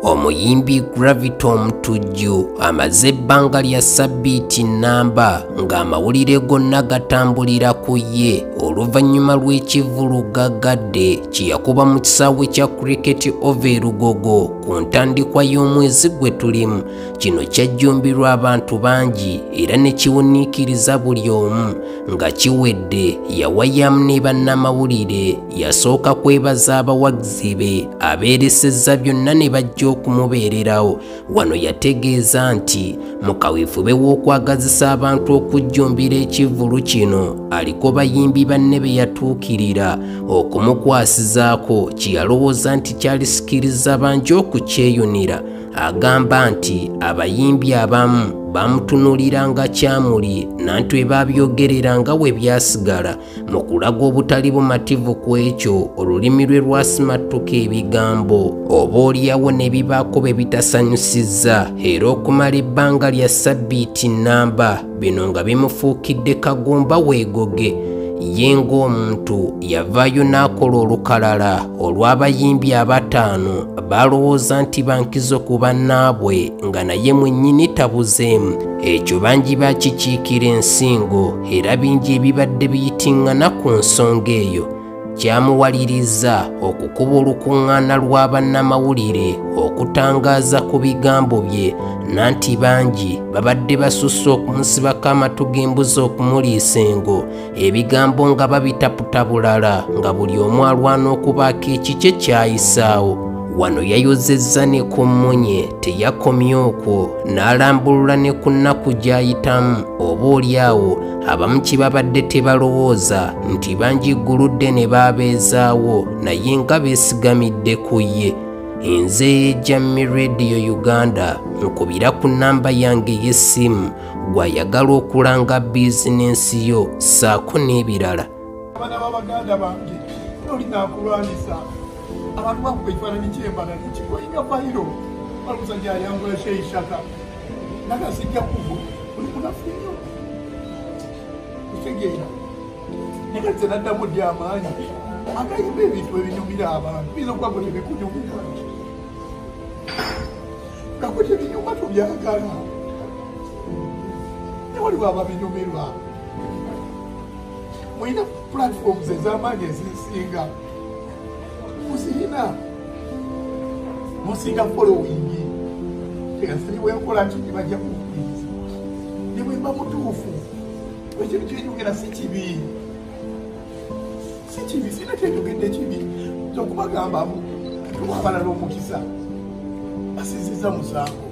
Omuyimbi Gravity OMUTUJJU amaze ebbanga lya ssabbiiti nnamba ng'amawulire gonna gatambulira ku ye oluvannyuma lw'ekivulugagadde kye yakuba mu kisaawe kya cricket ova Lugogo ku ntandikwa y'omwezi gwe tulimu. Kino kyajjumbirwa abantu bangi era ne kiwuniikiriza buli omu. Nga kiwedde yawayamu ne bannamawulire, yasooka kwebaza abawagizi be abeeresezza byonna ne bajja okumubeererawo. Wano yategeeza nti mu kaweefube w'okwagazisa abantu okujjumbira ekivvulu kino aliko bayimbi banne be yatuukirira okumukwasizaako kye yalowooza nti kyalisikiriza bangi okukyeyunira. Agamba nti abayimbi abamu bamutunuulira nga kyamuli nanti bwe babyogerera nga we byasigala. Mu kulaga obutali bumativu ku ekyo olulimi lwe lwasimattuka ebigambo oboolyawo ne bibaako bye bitasanyusizza, era okumala ebbanga lya ssabbiiti nnamba bino nga bimufuukidde kagumba weegoge. Ye ng'omuntu yavaayo n'akola olukalala olw'abayimbi abataano balowooza nti bankizo ku bannaabwe nga naye mwennyini tabuzeemu. Ekyo bangi bakikiikira ensingo era bingi ebibadde biyitingana ku nsonga eyo. Kyamuwaliriza okukuba olukuŋŋaana lw'abannamawulire okutangaaza ku bigambo bye, nanti bangi babadde basusse okumusibako amatu g'embuzi okumuliisa engo, ebigambo nga babitaputa bulala nga buli omu alwana okubaako ekikye kyayisaawo. Wano yayozezza ne ku mmunye, teyakomye okwo, n'alambulula ne ku nnaku gy'ayitamu. Oboolyawo abamu kye babadde tebalowooza nti bangi gguludde ne baabeezaawo naye nga beesigamidde ku ye. Nze Jammy Radio Uganda nkubira ku nnamba yange y'essimu gw'ayagala okulanga bizinensi yo ssaako n'ebirala. Abaana b'Abaganda bange nolina akulwanisa abantu bakuba ekifaananyi ky'embala nekikoyinga fayiro balusajja ayangula sheishaka nagasijja kubo oli munafu nnyo kitegeera nekatze naddamu ddi amaanyi agayimba ebintu ebinyumira abantu biza okuba gwe tebikunyumira gakwe tebinyuma tubyagala newaliwo ababinyumirwa mulina platforms ez'amaanyi ezinsinga musirina musinga following tegasanyi bwenkola nti tebajja kukkiriza ne bwemba mutuufu ekintu kyenyogera si kibi sina kyenyogedde kibi okubagamba tuwa abalala omukisa basiziza musango